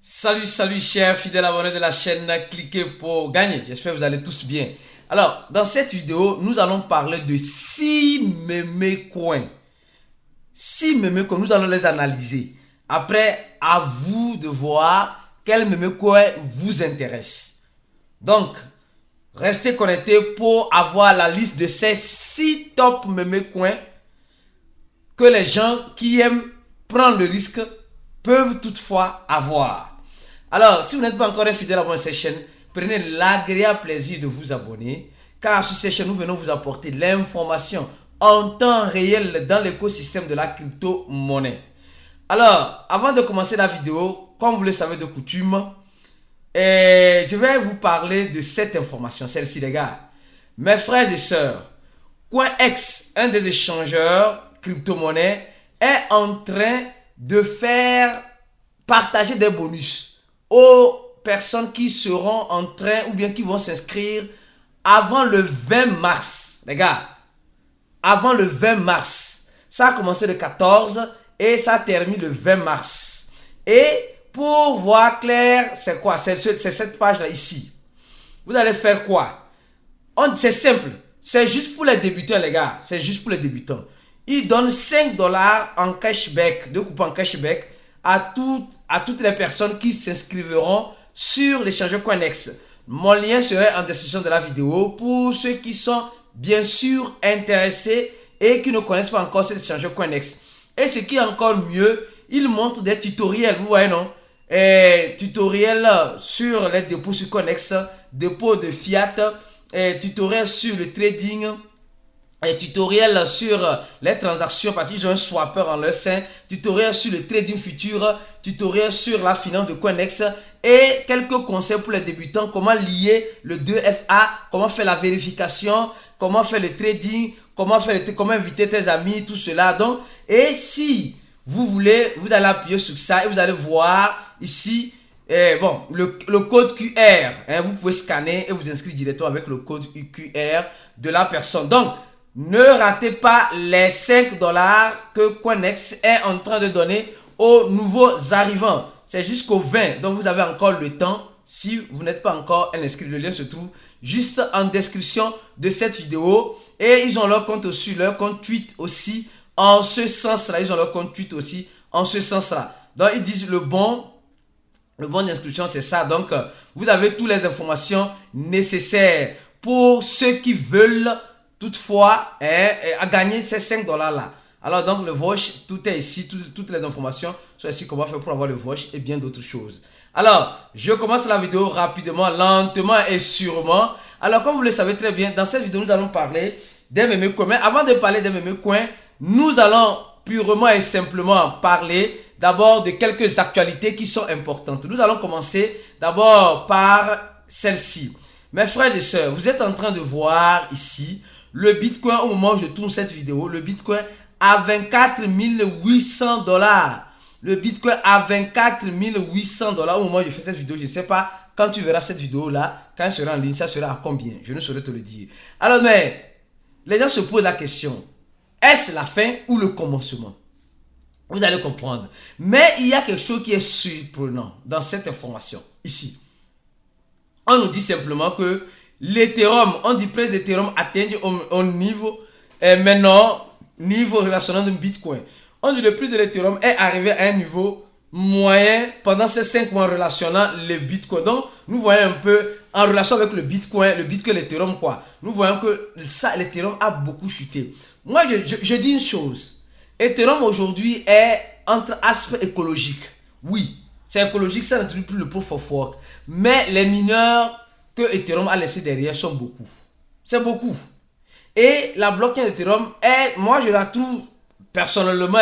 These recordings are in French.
Salut chers fidèles abonnés de la chaîne, cliquez pour gagner. J'espère que vous allez tous bien. Alors, dans cette vidéo, nous allons parler de 6 mémé coins. 6 mémé coins, nous allons les analyser. Après, à vous de voir quel mémé coin vous intéresse. Donc, restez connectés pour avoir la liste de ces 6 top mémé coins que les gens qui aiment prendre le risque peuvent toutefois avoir. Alors, si vous n'êtes pas encore un fidèle abonné à cette chaîne, prenez l'agréable plaisir de vous abonner, car sur cette chaîne, nous venons vous apporter l'information en temps réel dans l'écosystème de la crypto-monnaie. Alors, avant de commencer la vidéo, comme vous le savez de coutume, je vais vous parler de cette information, celle-ci les gars. Mes frères et sœurs, CoinEx, un des échangeurs crypto-monnaie, est en train de faire partager des bonus aux personnes qui seront en train ou bien qui vont s'inscrire avant le 20 mars. Les gars, avant le 20 mars. Ça a commencé le 14 et ça termine le 20 mars. Et pour voir clair, c'est quoi? C'est cette page-là ici. Vous allez faire quoi? C'est simple. C'est juste pour les débutants, les gars. C'est juste pour les débutants. Ils donnent 5 $ en cashback, de coupons en cashback à toutes les personnes qui s'inscriveront sur l'échangeur CoinEx. Mon lien serait en description de la vidéo pour ceux qui sont bien sûr intéressés et qui ne connaissent pas encore cet échangeur CoinEx. Et ce qui est encore mieux, ils montrent des tutoriels, vous voyez non? Tutoriels sur les dépôts sur CoinEx, dépôts de fiat, tutoriels sur le trading, tutoriel sur les transactions parce qu'ils ont un swapper en leur sein, tutoriel sur le trading futur, tutoriel sur la finance de CoinEx et quelques conseils pour les débutants, comment lier le 2FA, comment faire la vérification, comment faire le trading, comment inviter tes amis, tout cela. Donc, et si vous voulez, vous allez appuyer sur ça et vous allez voir ici le code QR. Vous pouvez scanner et vous inscrire directement avec le code QR de la personne. Donc, ne ratez pas les 5 $ que CoinEx est en train de donner aux nouveaux arrivants. C'est jusqu'au 20, donc vous avez encore le temps. Si vous n'êtes pas encore inscrit, le lien se trouve juste en description de cette vidéo. Et ils ont leur compte aussi, leur compte tweet aussi en ce sens-là. Ils ont leur compte tweet aussi en ce sens-là. Donc ils disent le bon d'inscription, c'est ça. Donc vous avez toutes les informations nécessaires pour ceux qui veulent toutefois à gagner ces 5 $ là. Alors donc le Vosh, tout est ici, toutes les informations sont ici, comment faire pour avoir le Vosh et bien d'autres choses. Alors, je commence la vidéo rapidement, lentement et sûrement. Alors comme vous le savez très bien, dans cette vidéo nous allons parler des mémé coins. Mais avant de parler des mémé coins, nous allons purement et simplement parler d'abord de quelques actualités qui sont importantes. Nous allons commencer d'abord par celle-ci. Mes frères et sœurs, vous êtes en train de voir ici le Bitcoin au moment où je tourne cette vidéo, le Bitcoin à 24 800 $. Le Bitcoin à 24 800 $ au moment où je fais cette vidéo. Je ne sais pas quand tu verras cette vidéo là, quand elle sera en ligne, ça sera à combien? Je ne saurais te le dire. Alors mais, les gens se posent la question, est-ce la fin ou le commencement? Vous allez comprendre. Mais il y a quelque chose qui est surprenant dans cette information ici. On nous dit simplement que l'Ethereum, on dit presque l'Ethereum atteint au niveau, maintenant, niveau relationnel de Bitcoin. On dit le prix de l'Ethereum est arrivé à un niveau moyen pendant ces 5 mois relationnant le Bitcoin. Donc, nous voyons un peu en relation avec le Bitcoin, l'Ethereum quoi. Nous voyons que ça, l'Ethereum a beaucoup chuté. Moi, je dis une chose. Ethereum aujourd'hui est entre aspect écologique. Oui, c'est écologique, ça n'introduit plus le proof of work. Mais les mineurs que Ethereum a laissé derrière sont beaucoup. C'est beaucoup. Et la blockchain d'Ethereum est, moi je la trouve personnellement,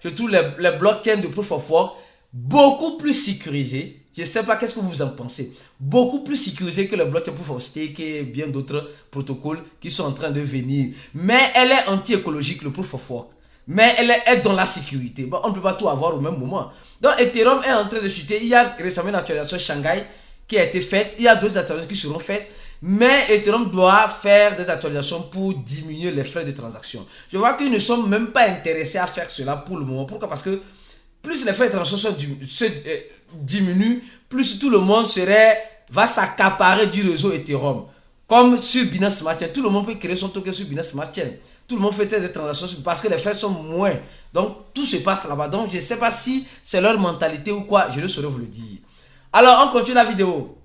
je trouve les blockchains de Proof of Work beaucoup plus sécurisées. Je ne sais pas qu'est-ce que vous en pensez. Beaucoup plus sécurisées que les blockchains Proof of Stake et bien d'autres protocoles qui sont en train de venir. Mais elle est anti-écologique, le Proof of Work. Mais elle est dans la sécurité. Bon, on ne peut pas tout avoir au même moment. Donc Ethereum est en train de chuter. Il y a récemment une actualisation Shanghai qui a été faite. Il y a d'autres actualisations qui seront faites. Mais Ethereum doit faire des actualisations pour diminuer les frais de transaction. Je vois qu'ils ne sont même pas intéressés à faire cela pour le moment. Pourquoi? Parce que plus les frais de transaction sont diminue, plus tout le monde va s'accaparer du réseau Ethereum. Comme sur Binance Smart Chain, tout le monde peut créer son token sur Binance Smart Chain. Tout le monde fait des transactions parce que les frais sont moins. Donc, tout se passe là-bas. Donc, je ne sais pas si c'est leur mentalité ou quoi. Je ne saurais vous le dire. Alors, on continue la vidéo.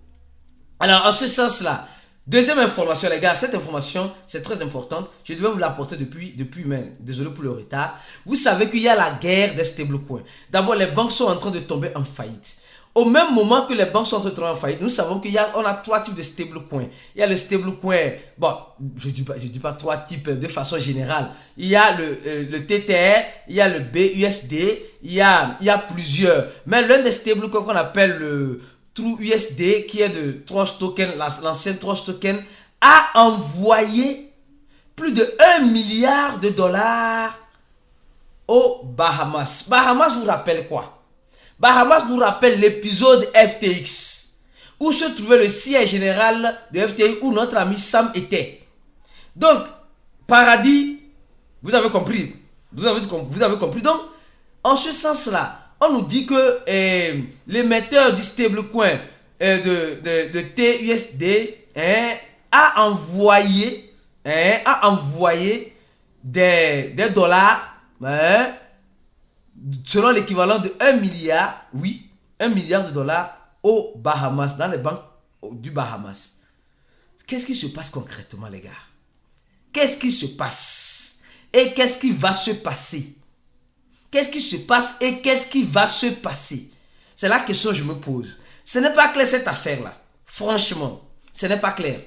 Alors, en ce sens-là, deuxième information, les gars. Cette information, c'est très importante. Je devais vous l'apporter depuis, mais désolé pour le retard. Vous savez qu'il y a la guerre des stablecoins. D'abord, les banques sont en train de tomber en faillite. Au même moment que les banques sont en train de tomber en faillite, nous savons qu'on a trois types de stablecoins. Il y a le stablecoin, bon, je dis pas trois types de façon générale. Il y a le TTR, il y a le BUSD, il y a plusieurs. Mais l'un des stablecoins qu'on appelle le TrueUSD, qui est de Trust Token, l'ancien Trust Token, a envoyé plus de 1 milliard de dollars aux Bahamas. Bahamas vous rappelle quoi? Bahamas nous rappelle l'épisode FTX, où se trouvait le siège général de FTX, où notre ami Sam était. Donc, paradis, vous avez compris. Vous avez compris. Donc, en ce sens-là, on nous dit que l'émetteur du stablecoin de TUSD a envoyé des dollars, selon l'équivalent de 1 milliard, oui, 1 milliard de dollars aux Bahamas, dans les banques du Bahamas. Qu'est-ce qui se passe concrètement, les gars? Qu'est-ce qui se passe? Et qu'est-ce qui va se passer? Qu'est-ce qui se passe et qu'est-ce qui va se passer? C'est la question que je me pose. Ce n'est pas clair cette affaire-là. Franchement, ce n'est pas clair.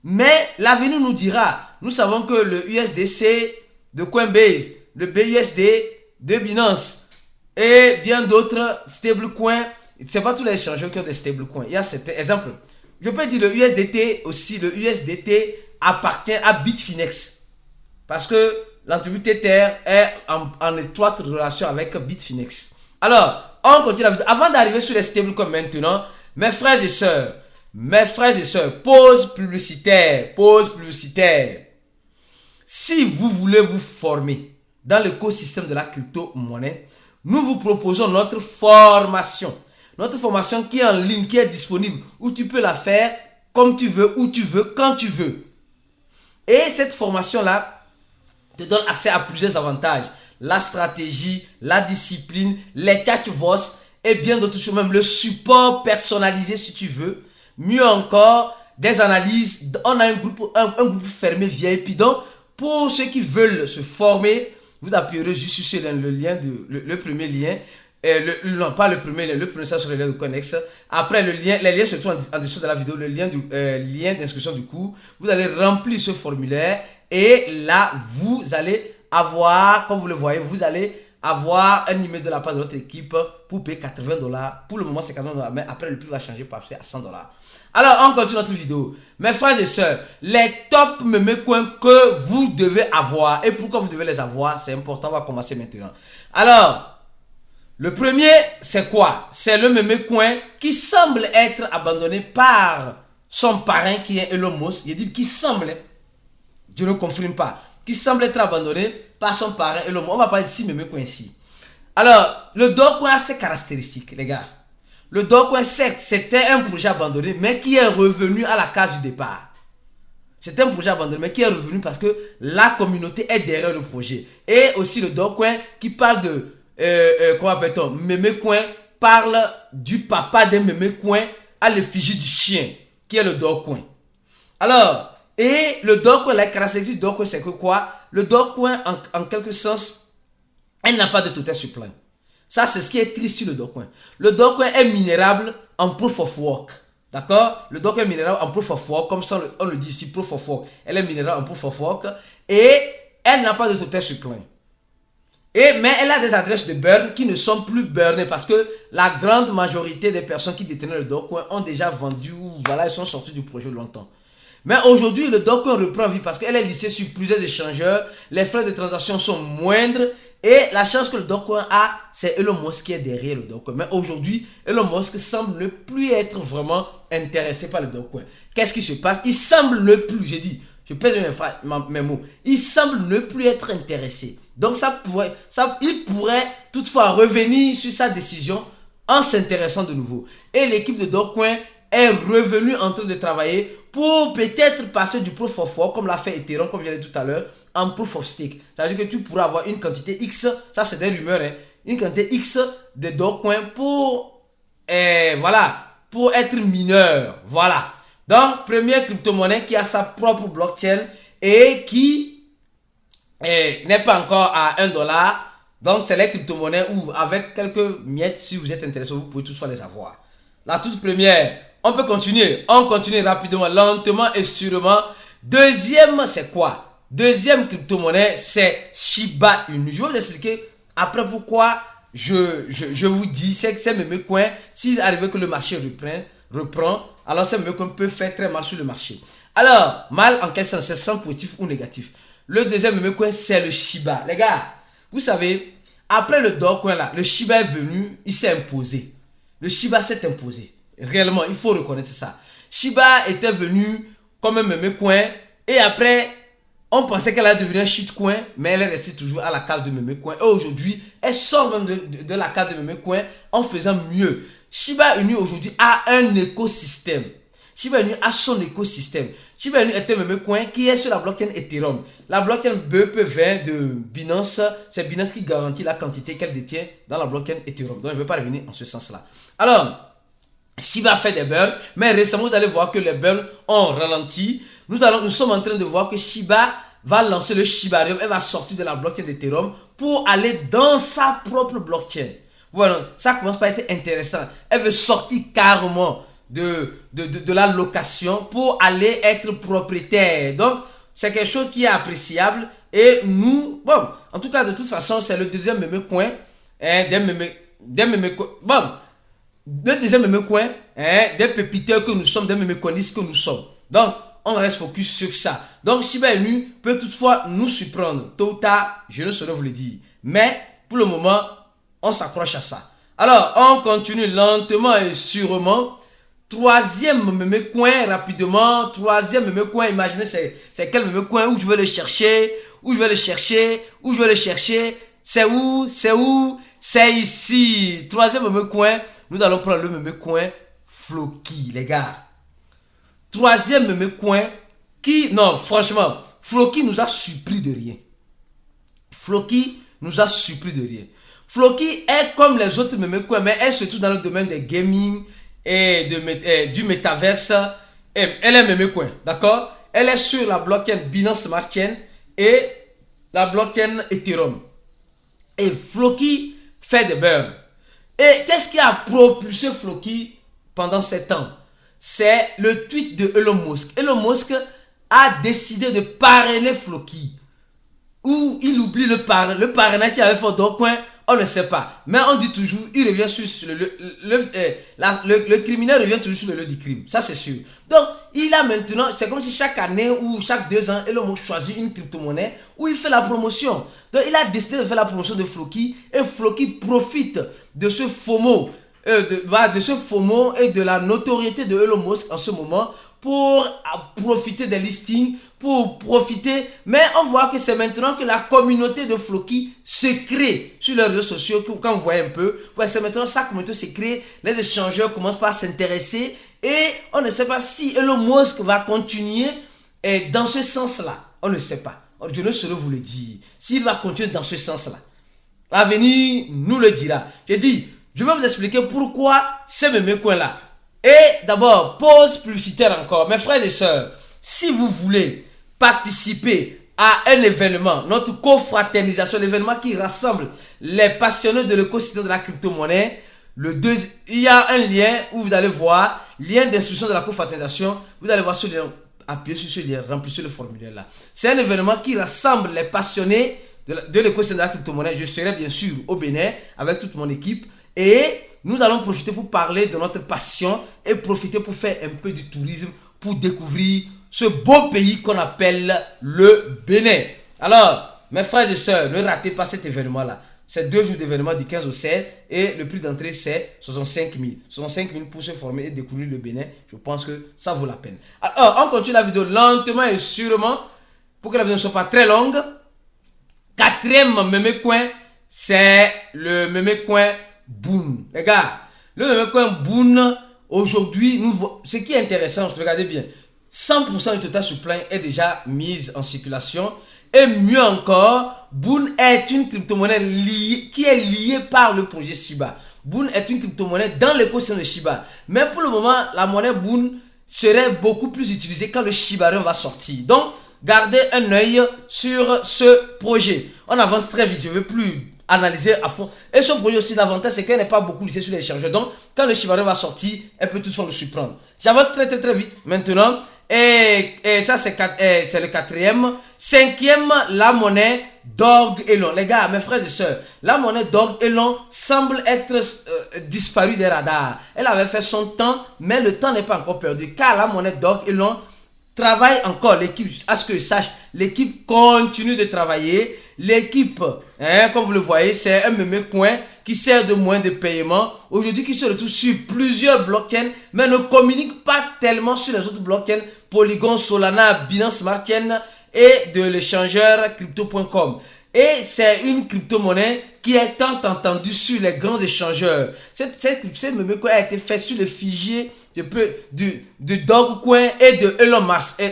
Mais l'avenir nous dira. Nous savons que le USDC de Coinbase, le BUSD de Binance et bien d'autres stablecoins. Ce n'est pas tous les échangeurs qui ont des stablecoins. Il y a certains exemples. Je peux dire le USDT aussi. Le USDT appartient à Bitfinex. Parce que l'entreprise Tether est en étroite relation avec Bitfinex. Alors, on continue la vidéo. Avant d'arriver sur les stablecoins maintenant, mes frères et sœurs, pause publicitaire. Si vous voulez vous former dans l'écosystème de la crypto-monnaie, nous vous proposons notre formation. Notre formation qui est en ligne, qui est disponible, où tu peux la faire comme tu veux, où tu veux, quand tu veux. Et cette formation-là te donne accès à plusieurs avantages. La stratégie, la discipline, les catch voice et bien d'autres choses, même le support personnalisé si tu veux. Mieux encore, des analyses. On a un groupe fermé VIP. Donc, pour ceux qui veulent se former, vous appuyerez juste sur le lien, le premier lien. Non, pas le premier lien, le premier ça sur le lien de Connex. Après, les liens se trouvent en dessous de la vidéo, le lien d'inscription du cours. Vous allez remplir ce formulaire et là, vous allez avoir, comme vous le voyez, vous allez avoir un email de la part de notre équipe pour payer $80. Pour le moment, c'est $80, mais après, le prix va changer par à $100. Alors, on continue notre vidéo. Mes frères et sœurs, les top meme coins que vous devez avoir et pourquoi vous devez les avoir, c'est important, on va commencer maintenant. Alors, le premier, c'est quoi? C'est le meme coin qui semble être abandonné par son parrain qui est Elon Musk. Il dit qu'il semble, je ne confirme pas, qui semble être abandonné par son parrain Elon Musk. On va parler de 6 meme coins ici. Alors, le Dogecoin a ses caractéristiques, les gars. Le Dogecoin, c'était un projet abandonné, mais qui est revenu à la case du départ. C'est un projet abandonné, mais qui est revenu parce que la communauté est derrière le projet. Et aussi le Dogecoin qui parle de, comment appelle-t-on, Memecoin, parle du papa des Memecoin à l'effigie du chien, qui est le Dogecoin. Alors, et le Dogecoin, la caractéristique du Dogecoin, c'est que quoi? Le Dogecoin, en quelque sens, elle n'a pas de total supply. Ça, c'est ce qui est triste sur le Dogecoin. Le Dogecoin est minérable en proof of work. D'accord? Le Dogecoin est minérable en proof of work. Comme ça, on le dit ici, proof of work. Elle est minérable en proof of work. Et elle n'a pas de total supply. Mais elle a des adresses de burn qui ne sont plus burnées parce que la grande majorité des personnes qui détenaient le Dogecoin ont déjà vendu ou voilà, ils sont sortis du projet longtemps. Mais aujourd'hui, le Dogecoin reprend vie parce qu'elle est listée sur plusieurs échangeurs. Les frais de transaction sont moindres. Et la chance que le Dogecoin a, c'est Elon Musk qui est derrière le Dogecoin. Mais aujourd'hui, Elon Musk semble ne plus être vraiment intéressé par le Dogecoin. Qu'est-ce qui se passe? Il semble ne plus, j'ai dit, je pèse mes mots, il semble ne plus être intéressé. Donc il pourrait toutefois revenir sur sa décision en s'intéressant de nouveau. Et l'équipe de Dogecoin est revenue en train de travailler pour peut-être passer du proof of work, comme l'a fait Ethereum, comme je l'ai dit tout à l'heure, en proof of stake. C'est-à-dire que tu pourras avoir une quantité X, ça c'est des rumeurs, hein, une quantité X de Dogecoin pour, voilà, pour être mineur. Voilà. Donc, première crypto-monnaie qui a sa propre blockchain et qui n'est pas encore à 1 dollar. Donc, c'est les crypto-monnaies où, avec quelques miettes, si vous êtes intéressé, vous pouvez toutefois les avoir. La toute première, on peut continuer. On continue rapidement, lentement et sûrement. Deuxième, c'est quoi? Deuxième crypto-monnaie, c'est Shiba Inu. Je vais vous expliquer après pourquoi je vous dis c'est que ces mêmes coins, s'il arrive que le marché reprend, alors ces mêmes coins peuvent faire très mal sur le marché. Alors, mal en quel sens? C'est sens positif ou négatif? Le deuxième même coin, c'est le Shiba. Les gars, vous savez, après le Dogecoin là, le Shiba est venu, il s'est imposé. Le Shiba s'est imposé. Réellement, il faut reconnaître ça. Shiba était venu comme un meme coin et après, on pensait qu'elle allait devenir un shitcoin, mais elle est restée toujours à la cave de meme coin. Et aujourd'hui, elle sort même de la cave de meme coin en faisant mieux. Shiba Inu aujourd'hui a un écosystème. Shiba Inu a son écosystème. Shiba Inu est un meme coin qui est sur la blockchain Ethereum. La blockchain BEP20 de Binance, c'est Binance qui garantit la quantité qu'elle détient dans la blockchain Ethereum. Donc je ne vais pas revenir en ce sens-là. Alors, Shiba fait des burns, mais récemment vous allez voir que les burns ont ralenti. Nous sommes en train de voir que Shiba va lancer le Shibarium. Elle va sortir de la blockchain d'Ethereum pour aller dans sa propre blockchain. Voilà, ça commence par être intéressant. Elle veut sortir carrément de la location pour aller être propriétaire. Donc, c'est quelque chose qui est appréciable. Et nous, bon, en tout cas, de toute façon, c'est le deuxième meme coin. Bon, le deuxième meme coin, des pépiteurs que nous sommes, des meme coinistes que nous sommes. Donc, on reste focus sur ça. Donc, Shiba Inu peut toutefois nous surprendre. Tôt ou tard, je ne saurais vous le dire. Mais, pour le moment, on s'accroche à ça. Alors, on continue lentement et sûrement. Troisième meme coin, rapidement. Troisième meme coin, imaginez, c'est quel meme coin où je vais le chercher, où je vais le chercher, où je vais le chercher. C'est où? C'est où? C'est ici. Troisième meme coin, nous allons prendre le meme coin Floki, les gars. Troisième meme coin qui, non, franchement, Floki nous a surpris de rien. Floki nous a surpris de rien. Floki est comme les autres meme coins, mais elle se trouve dans le domaine des gaming et du métaverse. Elle est meme coin, d'accord? Elle est sur la blockchain Binance Smart Chain et la blockchain Ethereum. Et Floki fait des burns. Et qu'est-ce qui a propulsé Floki pendant 7 ans? C'est le tweet de Elon Musk. Elon Musk a décidé de parrainer Floki. Ou il oublie le parrainage qu'il avait fait au Dogecoin, on ne sait pas. Mais on dit toujours, il revient sur le criminel revient toujours sur le lieu du crime. Ça c'est sûr. Donc, il a maintenant, c'est comme si chaque année ou chaque 2 ans, Elon Musk choisit une crypto-monnaie où il fait la promotion. Donc, il a décidé de faire la promotion de Floki et Floki profite de ce FOMO. De ce FOMO et de la notoriété de Elon Musk en ce moment pour profiter des listings, pour profiter. Mais on voit que c'est maintenant que la communauté de Floki se crée sur les réseaux sociaux. Quand vous voyez un peu, c'est maintenant sa communauté se crée. Les échangeurs commencent par s'intéresser et on ne sait pas si Elon Musk va continuer dans ce sens-là. On ne sait pas. Je ne saurais vous le dire. S'il va continuer dans ce sens-là, l'avenir nous le dira. J'ai dit, je vais vous expliquer pourquoi ces mêmes coins-là. Et d'abord, pause publicitaire encore. Mes frères et sœurs, si vous voulez participer à un événement, notre confraternisation, l'événement qui rassemble les passionnés de l'écosystème de la crypto-monnaie, il y a un lien où vous allez voir, lien d'inscription de la confraternisation, vous allez voir ce lien, appuyez sur ce lien, remplissez le formulaire là. C'est un événement qui rassemble les passionnés de l'écosystème de la crypto-monnaie. Je serai bien sûr au Bénin avec toute mon équipe et nous allons profiter pour parler de notre passion et profiter pour faire un peu du tourisme pour découvrir ce beau pays qu'on appelle le Bénin. Alors, mes frères et sœurs, ne ratez pas cet événement-là. C'est 2 jours d'événement du 15 au 16 et le prix d'entrée c'est 65 000. 65 000 pour se former et découvrir le Bénin. Je pense que ça vaut la peine. Alors, on continue la vidéo lentement et sûrement pour que la vidéo ne soit pas très longue. Quatrième meme coin, c'est le meme coin Boom. Les gars, Le meme coin Boon, aujourd'hui, ce qui est intéressant, regardez bien, 100% du total supply est déjà mise en circulation. Et mieux encore, Boon est une crypto-monnaie qui est liée par le projet Shiba. Boon est une crypto-monnaie dans l'écosystème de Shiba. Mais pour le moment, la monnaie Boon serait beaucoup plus utilisée quand le Shiba Inu va sortir. Donc, gardez un œil sur ce projet. On avance très vite, je ne veux plus analyser à fond. Et ce projet aussi, l'avantage, c'est qu'elle n'est pas beaucoup lissée sur les échangeurs. Donc, quand le Shiba Inu va sortir, elle peut tout le surprendre. J'avance très vite maintenant. Et ça, c'est le quatrième. Cinquième, la monnaie Dog Elon. Les gars, mes frères et sœurs, la monnaie Dog Elon semble être disparue des radars. Elle avait fait son temps, mais le temps n'est pas encore perdu. Car la monnaie Dog Elon travaille encore. L'équipe, à ce que je sache, l'équipe continue de travailler. L'équipe, comme vous le voyez, c'est un meme coin qui sert de moyen de paiement. Aujourd'hui, qui se retrouve sur plusieurs blockchains, mais ne communique pas tellement sur les autres blockchains, Polygon, Solana, Binance Smart Chain et de l'échangeur crypto.com. Et c'est une crypto-monnaie qui est tant entendue sur les grands échangeurs. Cette meme coin a été fait sur le fichier de Dogecoin et de Elon Musk.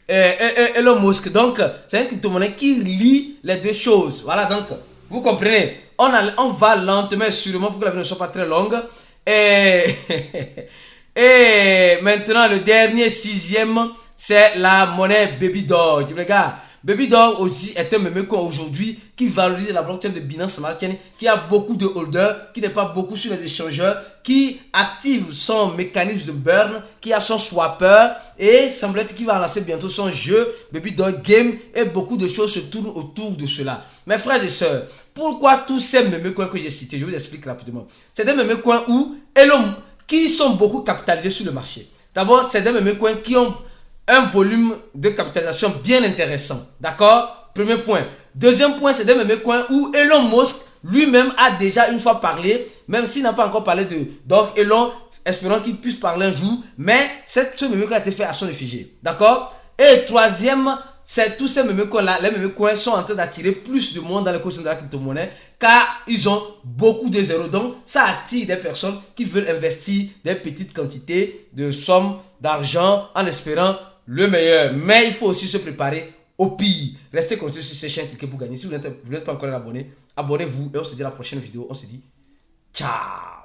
Elon Musk. Donc, c'est une crypto-monnaie qui lie les deux choses. Voilà, donc, vous comprenez. On va lentement et sûrement pour que la vidéo ne soit pas très longue. Et maintenant, le dernier, sixième, c'est la monnaie Baby Doge. Les gars, Baby Doge aussi est un meme coin aujourd'hui qui valorise la blockchain de Binance Smart Chain, qui a beaucoup de holders, qui n'est pas beaucoup sur les échangeurs, qui active son mécanisme de burn, qui a son swapper et semble-t-il qu'il va lancer bientôt son jeu Baby Doge Game et beaucoup de choses se tournent autour de cela. Mes frères et sœurs, pourquoi tous ces meme coins que j'ai cités? Je vous explique rapidement. C'est des meme coins qui sont beaucoup capitalisés sur le marché. D'abord, c'est des meme coins qui ont un volume de capitalisation bien intéressant. D'accord? Premier point. Deuxième point, c'est des meme coins où Elon Musk lui-même a déjà une fois parlé, même s'il n'a pas encore parlé de Doge Elon, espérons qu'il puisse parler un jour, mais ce meme coin a été fait à son effigie. D'accord? Et troisième, c'est tous ces meme coins là, les meme coins sont en train d'attirer plus de monde dans l'écosystème de la crypto-monnaie car ils ont beaucoup de zéros. Donc, ça attire des personnes qui veulent investir des petites quantités de sommes d'argent en espérant le meilleur. Mais il faut aussi se préparer au pire. Restez connectés sur ces chaînes, cliquez pour gagner. Si vous n'êtes pas encore abonné, abonnez-vous et on se dit à la prochaine vidéo. On se dit ciao.